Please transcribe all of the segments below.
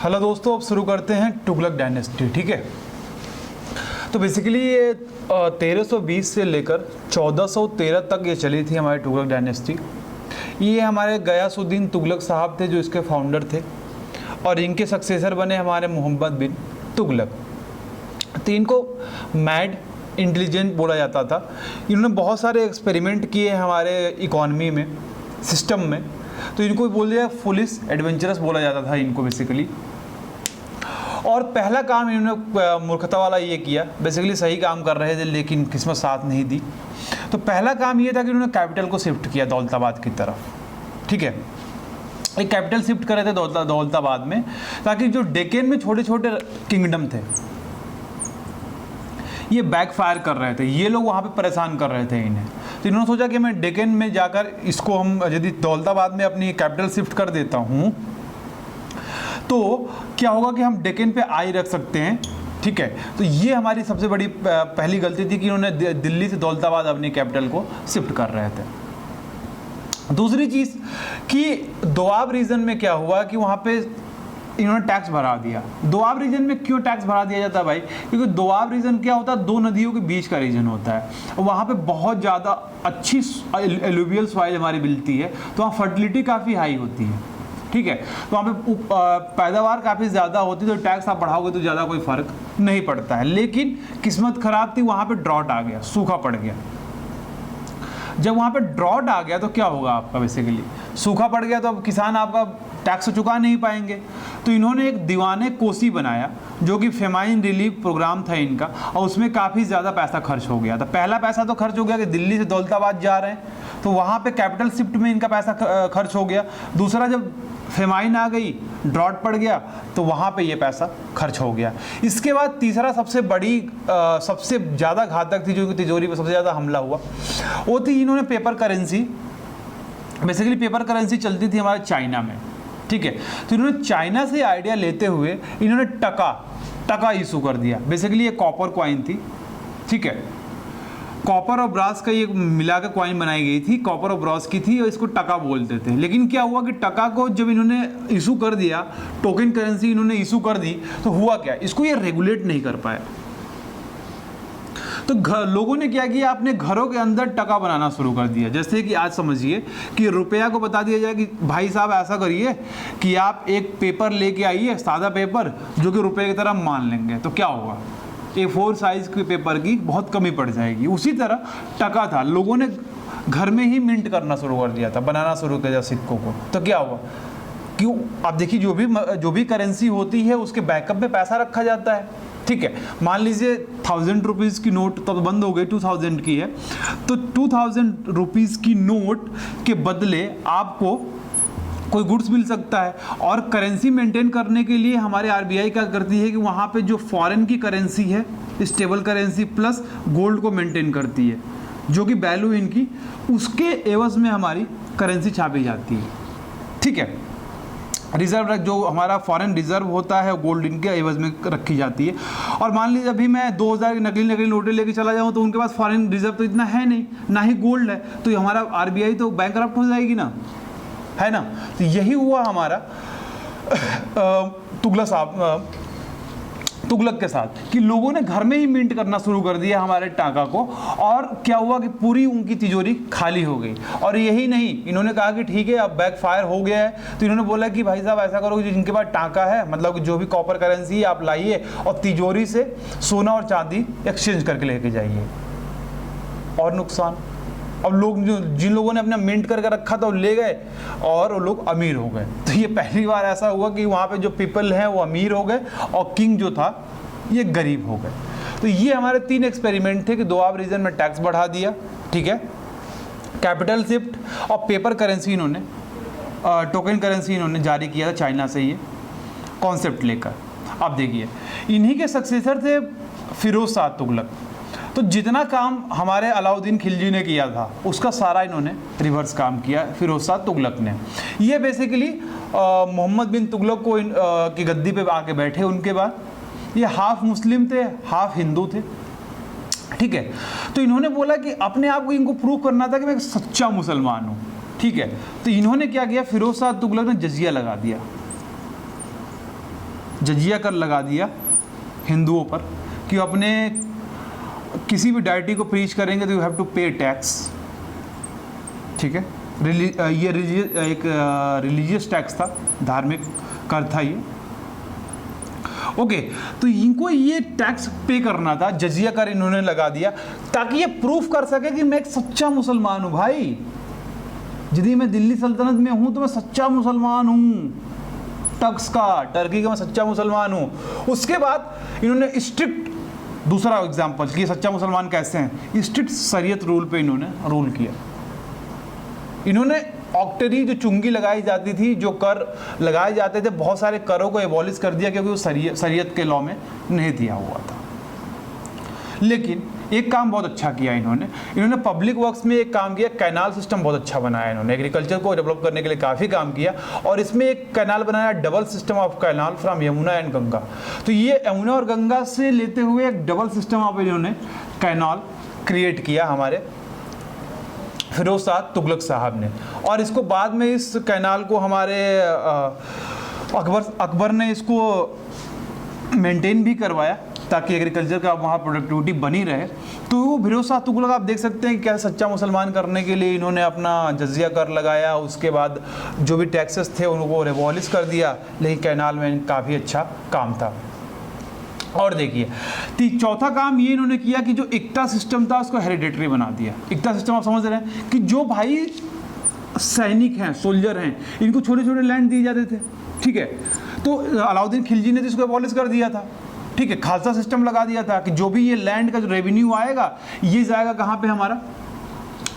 Hello दोस्तों, अब शुरू करते हैं तुगलक डायनेस्टी। ठीक है, तो बेसिकली ये 1320 से लेकर 1413 तक ये चली थी हमारी तुगलक डायनेस्टी। ये हमारे गयासुद्दीन तुगलक साहब थे जो इसके फाउंडर थे, और इनके सक्सेसर बने हमारे मोहम्मद बिन तुगलक। तो इनको मैड इंटेलिजेंट बोला जाता था। इन्होंने बहुत सारे एक्सपेरिमेंट किए हमारे इकॉनमी में, सिस्टम में, तो इनको बोल दिया फुलिश एडवेंचरस बोला जाता था इनको बेसिकली। और पहला काम इन्होंने मूर्खता वाला ये किया, बेसिकली सही काम कर रहे थे लेकिन किस्मत साथ नहीं दी। तो पहला काम ये था कि इन्होंने कैपिटल को शिफ्ट किया दौलताबाद की तरफ। ठीक है, एक कैपिटल शिफ्ट कर रहे थे दौलताबाद में, ताकि जो डेक्कन में छोटे छोटे किंगडम थे ये बैकफायर कर रहे थे, ये लोग वहाँ पे परेशान कर रहे थे इन्हें। तो इन्होंने सोचा कि मैं डेक्कन में जाकर इसको हम यदि दौलताबाद में अपनी कैपिटल शिफ्ट कर देता हूँ तो क्या होगा कि हम डेक्कन पे आई रख सकते हैं। ठीक है, तो ये हमारी सबसे बड़ी पहली गलती थी कि उन्होंने दिल्ली से दौलताबाद अपनी कैपिटल को शिफ्ट कर रहे थे। दूसरी चीज़ कि दोआब रीजन में क्या हुआ कि वहाँ पे इन्होंने टैक्स भरा दिया। दोआब रीजन में क्यों टैक्स भरा दिया जाता है भाई? क्योंकि दोआब रीजन क्या होता है, दो नदियों के बीच का रीजन होता है, वहाँ पे बहुत ज़्यादा अच्छी एलुवियल सॉइल हमारी मिलती है, तो वहाँ फर्टिलिटी काफ़ी हाई होती है। ठीक है, तो वहाँ पे पैदावार काफ़ी ज़्यादा होती है, तो टैक्स आप बढ़ाओगे तो ज़्यादा कोई फ़र्क नहीं पड़ता है। लेकिन किस्मत ख़राब थी, वहाँ पे ड्रॉट आ गया, सूखा पड़ गया। जब वहाँ पे ड्रॉट आ गया तो क्या होगा आपका, बेसिकली सूखा पड़ गया तो अब किसान आपका टैक्स चुका नहीं पाएंगे। तो इन्होंने एक दीवाने कोसी बनाया जो कि फेमाइन रिलीफ प्रोग्राम था इनका, और उसमें काफ़ी ज़्यादा पैसा खर्च हो गया था। पहला पैसा तो खर्च हो गया कि दिल्ली से दौलताबाद जा रहे हैं तो वहाँ पे कैपिटल शिफ्ट में इनका पैसा खर्च हो गया। दूसरा, जब फेमाइन आ गई, ड्रॉट पड़ गया, तो वहाँ पे ये पैसा खर्च हो गया। इसके बाद तीसरा सबसे बड़ी सबसे ज़्यादा घातक थी, जो कि तिजोरी पर सबसे ज़्यादा हमला हुआ, वो थी इन्होंने paper currency. Basically paper currency चलती थी हमारे चाइना में। ठीक है, तो इन्होंने चाइना से आइडिया लेते हुए इन्होंने टका इशू कर दिया। बेसिकली ये कॉपर कॉइन थी। ठीक है, कॉपर और ब्रास का ये मिला के कॉइन बनाई गई थी, कॉपर और ब्रास की थी, और इसको टका बोलते थे। लेकिन क्या हुआ कि टका को जब इन्होंने इशू कर दिया, टोकन करेंसी इन्होंने इशू कर दी, तो हुआ क्या, इसको ये रेगुलेट नहीं कर पाए। तो लोगों ने क्या किया, अपने घरों के अंदर टका बनाना शुरू कर दिया। जैसे कि आज समझिए कि रुपया को बता दिया जाए कि भाई साहब ऐसा करिए कि आप एक पेपर लेके आइए, सादा पेपर, जो कि रुपये की तरह मान लेंगे, तो क्या होगा, A4 साइज के पेपर की बहुत कमी पड़ जाएगी। उसी तरह टका था, लोगों ने घर में ही मिंट करना शुरू कर दिया था, बनाना शुरू किया सिक्कों को। तो क्या हुआ, क्यों, आप देखिए जो भी करेंसी होती है उसके बैकअप में पैसा रखा जाता है। ठीक है, मान लीजिए 1000 रुपीज़ की नोट तब बंद हो गई, 2000 की है, तो 2000 रुपीज़ की नोट के बदले आपको कोई गुड्स मिल सकता है। और करेंसी मेंटेन करने के लिए हमारे आरबीआई क्या करती है कि वहाँ पे जो फॉरेन की करेंसी है, स्टेबल करेंसी प्लस गोल्ड को मेंटेन करती है, जो कि वैल्यू इनकी, उसके एवज में हमारी करेंसी छापी जाती है। ठीक है, रिजर्व जो हमारा फॉरेन रिजर्व होता है गोल्ड इनके एवज में रखी जाती है। और मान लीजिए अभी मैं 2000 की नकली नोटें लेके चला जाऊँ तो उनके पास फॉरेन रिजर्व तो इतना है नहीं, ना ही गोल्ड है, तो हमारा आरबीआई तो बैंकरप्ट हो जाएगी ना, है ना। तो यही हुआ हमारा तुगलक के साथ, कि लोगों ने घर में ही मिंट करना शुरू कर दिया हमारे टाका को, और क्या हुआ कि पूरी उनकी तिजोरी खाली हो गई। और यही नहीं, इन्होंने कहा कि ठीक है अब बैकफायर हो गया है, तो इन्होंने बोला कि भाई साहब ऐसा करो कि जिनके पास टाका है, मतलब जो भी कॉपर करेंसी आप लाइए और तिजोरी से सोना और चांदी एक्सचेंज करके लेके जाइए। और नुकसान, अब लोग जिन लोगों ने अपना मिंट करके रखा था वो ले गए और वो लोग अमीर हो गए। तो ये पहली बार ऐसा हुआ कि वहाँ पे जो पीपल हैं वो अमीर हो गए और किंग जो था ये गरीब हो गए। तो ये हमारे 3 एक्सपेरिमेंट थे कि दोआब रीजन में टैक्स बढ़ा दिया, ठीक है, कैपिटल शिफ्ट और पेपर करेंसी इन्होंने, टोकन करेंसी इन्होंने जारी किया था चाइना से ये कॉन्सेप्ट लेकर। अब देखिए, इन्हीं के सक्सेसर थे फिरोज शाह तुगलक। तो जितना काम हमारे अलाउद्दीन खिलजी ने किया था उसका सारा इन्होंने रिवर्स काम किया फिरोज शाह तुगलक ने। ये बेसिकली मोहम्मद बिन तुगलक को की गद्दी पे आके बैठे। उनके बाद ये हाफ मुस्लिम थे हाफ हिंदू थे, ठीक है। तो इन्होंने बोला कि अपने आप को इनको प्रूव करना था कि मैं एक सच्चा मुसलमान हूँ, ठीक है। तो इन्होंने क्या किया, फिरोज शाह तुगलक ने जजिया लगा दिया। जजिया कर लगा दिया हिंदुओं पर कि अपने किसी भी डायटी को प्रीच करेंगे तो यू हैव टू पे टैक्स, ठीक है। ये एक रिलीजियस टैक्स था, धार्मिक कर था ये, ओके। तो इनको ये टैक्स पे करना था, जजिया कर इन्होंने लगा दिया ताकि ये प्रूफ कर सके कि मैं एक सच्चा मुसलमान हूँ। भाई यदि मैं दिल्ली सल्तनत में हूँ तो मैं सच्चा मुसलमान हूँ, टर्की का मैं सच्चा मुसलमान हूँ। उसके बाद इन्होंने स्ट्रिक्ट, दूसरा एग्जाम्पल कि सच्चा मुसलमान कैसे हैं, स्ट्रिक्ट शरीयत रूल पे इन्होंने रूल किया। इन्होंने ऑक्टरी जो चुंगी लगाई जाती थी, जो कर लगाए जाते थे, बहुत सारे करों को एबॉलिश कर दिया क्योंकि वो शरीयत के लॉ में नहीं दिया हुआ था। लेकिन एक काम बहुत अच्छा किया इन्होंने पब्लिक वर्क्स में एक काम किया, कैनाल सिस्टम बहुत अच्छा बनाया इन्होंने, एग्रीकल्चर को डेवलप करने के लिए काफ़ी काम किया। और इसमें एक कैनाल बनाया, double system of canal from Yamuna and Ganga. तो ये यमुना और गंगा से लेते हुए एक डबल सिस्टम ऑफ इन्होंने कैनाल क्रिएट किया हमारे फिरोज शाह तुगलक साहब ने। और इसको बाद में इस कैनाल को हमारे अकबर ने इसको मेंटेन भी करवाया ताकि एग्रीकल्चर का वहाँ प्रोडक्टिविटी बनी रहे। तो वो फिरोज शाह तुगलक आप देख सकते हैं कि कैसे सच्चा मुसलमान करने के लिए इन्होंने अपना जजिया कर लगाया, उसके बाद जो भी टैक्सेस थे उनको एबॉलिश कर दिया, लेकिन कैनाल में काफ़ी अच्छा काम था। और देखिए चौथा काम ये इन्होंने किया कि जो इक्ता सिस्टम था उसको हेरिडेटरी बना दिया। इक्ता सिस्टम आप समझ रहे हैं कि जो भाई सैनिक हैं, सोल्जर हैं, इनको छोटे छोटे लैंड दिए जाते थे, ठीक है। तो अलाउद्दीन खिलजी ने तो इसको एबॉलिश कर दिया था, ठीक है। खालसा सिस्टम लगा दिया था कि जो भी ये लैंड का जो रेवेन्यू आएगा ये जाएगा कहाँ पे, हमारा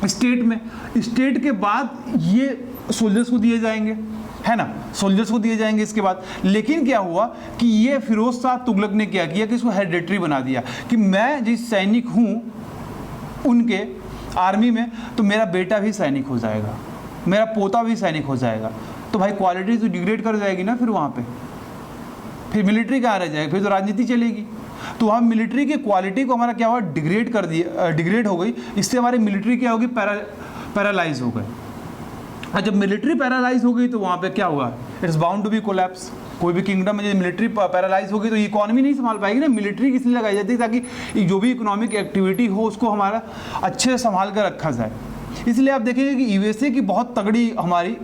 स्टेट में। स्टेट के बाद ये सोल्जर्स को दिए जाएंगे, है ना, सोल्जर्स को दिए जाएंगे इसके बाद। लेकिन क्या हुआ कि ये फिरोज शाह तुगलक ने क्या किया कि इसको हेरिडेटरी बना दिया कि मैं जिस सैनिक हूँ उनके आर्मी में, तो मेरा बेटा भी सैनिक हो जाएगा, मेरा पोता भी सैनिक हो जाएगा। तो भाई क्वालिटी तो डिग्रेड कर जाएगी ना फिर वहाँ पे, फिर मिलिट्री कहाँ रह जाएगी, फिर तो राजनीति चलेगी। तो हम मिलिट्री की क्वालिटी को हमारा क्या हुआ, डिग्रेड कर दिया, डिग्रेड हो गई। इससे हमारी मिलिट्री क्या होगी, पैरालाइज हो गए। और जब मिलिट्री पैरालाइज हो गई तो वहाँ पे क्या हुआ, it's bound to be collapse. कोई भी किंगडम में जब मिलिट्री पैरालाइज होगी तो इकोनॉमी नहीं संभाल पाएगी ना। मिलिट्री इसलिए लगाई जाती है ताकि जो भी इकोनॉमिक एक्टिविटी हो उसको हमारा अच्छे से संभाल कर रखा जाए। इसलिए आप देखेंगे कि यूएसए की बहुत तगड़ी हमारी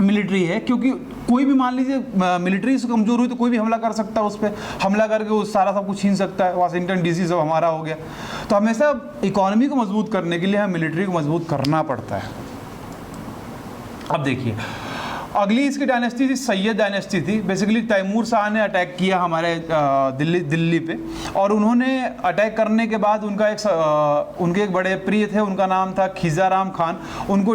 मिलिट्री है, क्योंकि कोई भी मान लीजिए मिलिट्री से कमज़ोर हुई तो कोई भी हमला कर सकता है, उस पर हमला करके वो सारा सब कुछ छीन सकता है। वाशिंगटन डीसी सब हमारा हो गया। तो हमेशा इकोनॉमी को मजबूत करने के लिए हमें मिलिट्री को मजबूत करना पड़ता है। अब देखिए अगली इसकी डायनेस्टी थी सैयद डायनेस्टी थी। बेसिकली तैमूर शाह ने अटैक किया हमारे दिल्ली पे, और उन्होंने अटैक करने के बाद उनके एक बड़े प्रिय थे, उनका नाम था खिजाराम खान। उनको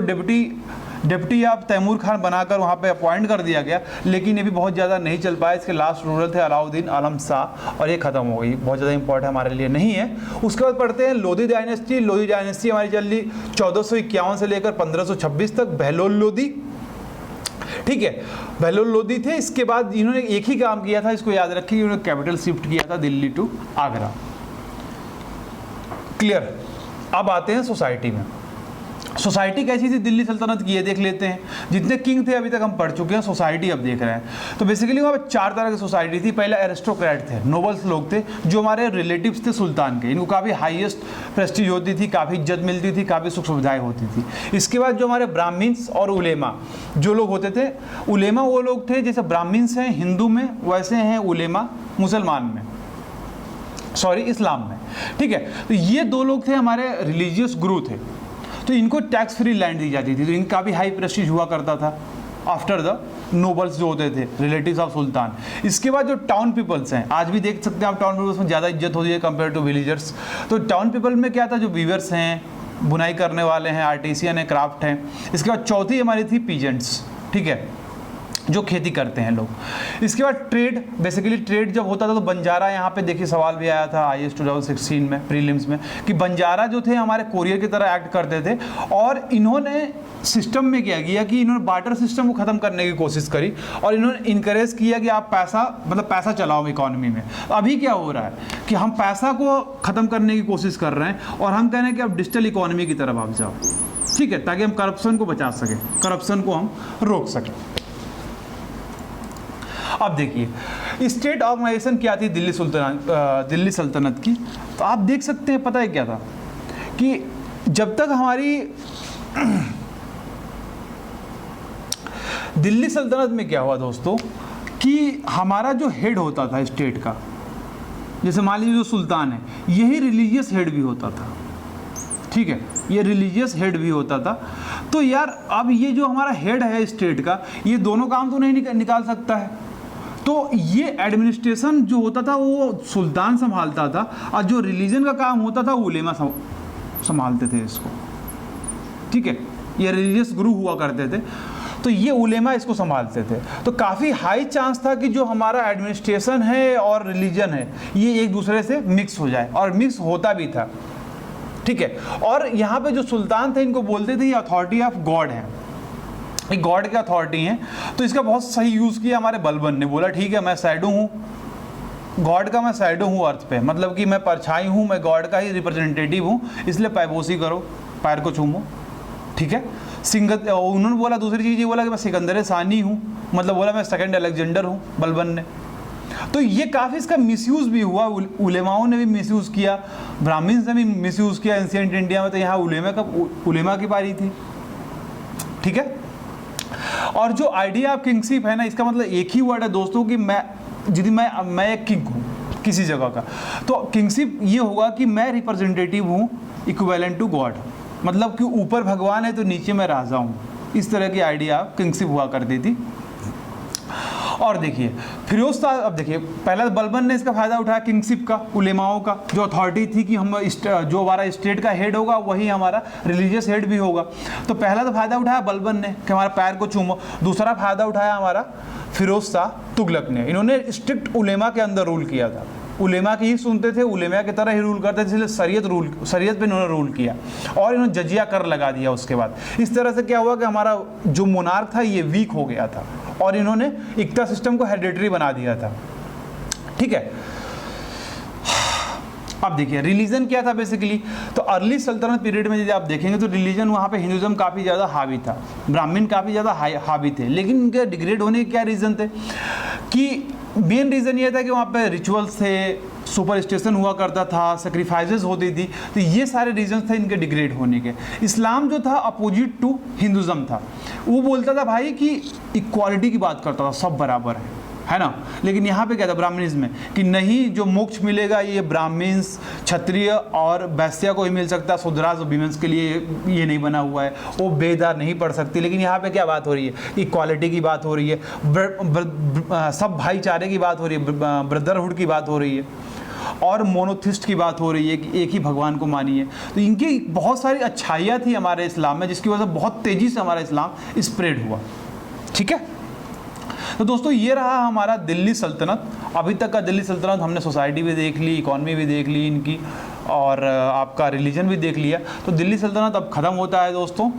डिप्टी ऑफ तैमूर खान बनाकर वहाँ पे अपॉइंट कर दिया गया, लेकिन ये भी बहुत ज़्यादा नहीं चल पाया। इसके लास्ट रूलर थे अलाउद्दीन आलम शाह, और ये ख़त्म हो गई, बहुत ज़्यादा इंपॉर्टेंट हमारे लिए नहीं है। उसके बाद पढ़ते हैं लोधी डायनेस्टी। लोधी डायनेस्टी हमारी चल रही 1451 से लेकर 1526 तक, बहलोल लोधी, ठीक है, बहलोल लोधी थे। इसके बाद इन्होंने एक ही काम किया था, इसको याद रखिए, इन्होंने कैपिटल शिफ्ट किया था दिल्ली टू आगरा। क्लियर। अब आते हैं सोसाइटी में। सोसाइटी कैसी थी दिल्ली सल्तनत की, ये देख लेते हैं। जितने किंग थे अभी तक हम पढ़ चुके हैं, सोसाइटी अब देख रहे हैं। तो बेसिकली वहाँ पर 4 तरह की सोसाइटी थी। पहले एरिस्टोक्रेट थे, नोबल्स लोग थे, जो हमारे रिलेटिव्स थे सुल्तान के। इनको काफ़ी हाईएस्ट प्रेस्टीज होती थी, काफ़ी इज्जत मिलती थी, काफ़ी सुख सुविधाएँ होती थी। इसके बाद जो हमारे ब्राह्मण्स और उलेमा जो लोग होते थे, उलेमा वो लोग थे जैसे ब्राह्मण्स हैं हिंदू में, वैसे हैं उलेमा मुसलमान में, सॉरी इस्लाम में, ठीक है। तो ये 2 लोग थे हमारे रिलीजियस गुरु थे। तो इनको टैक्स फ्री लैंड दी जाती थी, तो इनका भी हाई प्रेस्टीज हुआ करता था आफ्टर द नोबल्स जो होते थे रिलेटिव्स ऑफ सुल्तान। इसके बाद जो टाउन पीपल्स हैं, आज भी देख सकते हैं आप, टाउन पीपल्स में ज़्यादा इज्जत होती है कंपेयर टू विलेजर्स। तो टाउन पीपल में क्या था, जो वीवर्स हैं, बुनाई करने वाले हैं, आर्टिसियन है, क्राफ्ट हैं। इसके बाद चौथी हमारी थी पीजेंट्स, ठीक है, जो खेती करते हैं लोग। इसके बाद ट्रेड, बेसिकली ट्रेड जब होता था तो बंजारा, यहाँ पे देखिए सवाल भी आया था IAS 2016 में प्रीलिम्स में, कि बंजारा जो थे हमारे कोरियर की तरह एक्ट करते थे। और इन्होंने सिस्टम में क्या किया कि इन्होंने बार्टर सिस्टम को ख़त्म करने की कोशिश करी, और इन्होंने इनकरेज किया कि आप पैसा चलाओ इकोनॉमी में। अभी क्या हो रहा है कि हम पैसा को ख़त्म करने की कोशिश कर रहे हैं, और हम कह रहे हैं कि आप डिजिटल इकोनॉमी की तरफ आप जाओ, ठीक है, ताकि हम करप्शन को बचा सकें, करप्शन को हम रोक सकें। अब देखिए स्टेट ऑर्गेनाइजेशन क्या थी दिल्ली सल्तनत की, तो आप देख सकते हैं पता है क्या था कि जब तक हमारी दिल्ली सल्तनत में क्या हुआ दोस्तों कि हमारा जो हेड होता था स्टेट का, जैसे मान लीजिए जो सुल्तान है यही रिलीजियस हेड भी होता था, ठीक है, ये रिलीजियस हेड भी होता था। तो यार अब ये जो हमारा हेड है स्टेट का, ये दोनों काम तो नहीं निकाल सकता है, तो ये एडमिनिस्ट्रेशन जो होता था वो सुल्तान संभालता था, और जो रिलीजन का काम होता था उलेमा संभालते थे इसको, ठीक है, ये रिलीजियस गुरु हुआ करते थे, तो ये उलेमा इसको संभालते थे। तो काफ़ी हाई चांस था कि जो हमारा एडमिनिस्ट्रेशन है और रिलीजन है ये एक दूसरे से मिक्स हो जाए, और मिक्स होता भी था, ठीक है। और यहाँ पे जो सुल्तान थे इनको बोलते थे ये अथॉरिटी ऑफ गॉड है, ये गॉड की अथॉरिटी है। तो इसका बहुत सही यूज़ किया हमारे बलबन ने, बोला ठीक है मैं शैडो हूँ गॉड का, मैं शैडो हूँ अर्थ पे, मतलब कि मैं परछाई हूँ, मैं गॉड का ही रिप्रेजेंटेटिव हूँ, इसलिए पैबोसी करो, पैर को चूमो, ठीक है। उन्होंने बोला दूसरी चीज़ ये बोला कि मैं सिकंदर सानी हूँ, मतलब बोला मैं सेकंड अलेक्जेंडर हूँ बलबन ने। तो ये काफ़ी इसका मिसयूज़ भी हुआ, उलेमाओं ने भी मिसयूज़ किया, ब्राह्मण्स ने भी मिसयूज़ किया एंशिएंट इंडिया में। तो यहाँ उलेमा की बारी थी, ठीक है। और जो आइडिया ऑफ किंगशिप है ना, इसका मतलब एक ही वर्ड है दोस्तों कि मैं एक किंग हूँ किसी जगह का, तो किंगशिप ये होगा कि मैं रिप्रेजेंटेटिव हूँ इक्विवेलेंट टू गॉड, मतलब कि ऊपर भगवान है तो नीचे मैं राजा हूँ, इस तरह की आइडिया किंगशिप हुआ करती थी। और देखिए फिरोज शाह, अब देखिए पहला बलबन ने इसका फ़ायदा उठाया किंगशिप का, उलेमाओं का जो अथॉरिटी थी कि हम जो हमारा स्टेट का हेड होगा वही हमारा रिलीजियस हेड भी होगा। तो पहला तो फ़ायदा उठाया बलबन ने कि हमारा पैर को चूमो, दूसरा फ़ायदा उठाया हमारा फिरोज शाह तुगलक ने, इन्होंने स्ट्रिक्ट उलेमा के अंदर रूल किया था, उलेमा की ही सुनते थे, उलेमा की तरह ही रूल करते थे, इसलिए शरीयत पे इन्होंने रूल किया और इन्होंने जजिया कर लगा दिया उसके बाद। इस तरह से क्या हुआ कि हमारा जो मोनार्क था ये वीक हो गया था और इन्होंने इक्ता सिस्टम को हेरिडिटरी बना दिया था, ठीक है। अब देखिए रिलीजन क्या था बेसिकली, तो अर्ली सल्तनत पीरियड में यदि आप देखेंगे तो रिलीजन वहाँ पे हिंदुज़म काफ़ी ज़्यादा हावी था, ब्राह्मण काफ़ी ज़्यादा हावी थे, लेकिन इनके डिग्रेड होने के क्या रीज़न थे कि मेन रीज़न ये था कि वहाँ पे रिचुअल्स थे, सुपरस्टिशन हुआ करता था, सेक्रीफाइसेस होती थी, तो ये सारे रीजंस थे इनके डिग्रेड होने के। इस्लाम जो था अपोजिट टू हिंदुज़म था, वो बोलता था भाई कि इक्वालिटी की बात करता था, सब बराबर है ना। लेकिन यहाँ पे क्या था ब्राह्मणिज्म में कि नहीं, जो मोक्ष मिलेगा ये ब्राह्मण्स, क्षत्रिय और वैश्या को ही मिल सकता है, शूद्रास और विमेंस के लिए ये नहीं बना हुआ है, वो बेदार नहीं पढ़ सकती। लेकिन यहाँ पे क्या बात हो रही है, इक्वालिटी की बात हो रही है, सब भाईचारे की बात हो रही है, ब्रदरहुड की बात हो रही है, और मोनोथिस्ट की बात हो रही है कि एक ही भगवान को मानिए। तो इनकी बहुत सारी अच्छाइयाँ थी हमारे इस्लाम में, जिसकी वजह से बहुत तेज़ी से हमारा इस्लाम स्प्रेड हुआ, ठीक है। तो दोस्तों ये रहा हमारा दिल्ली सल्तनत। अभी तक का दिल्ली सल्तनत हमने सोसाइटी भी देख ली, इकॉनमी भी देख ली इनकी, और आपका रिलीजन भी देख लिया। तो दिल्ली सल्तनत अब ख़त्म होता है दोस्तों,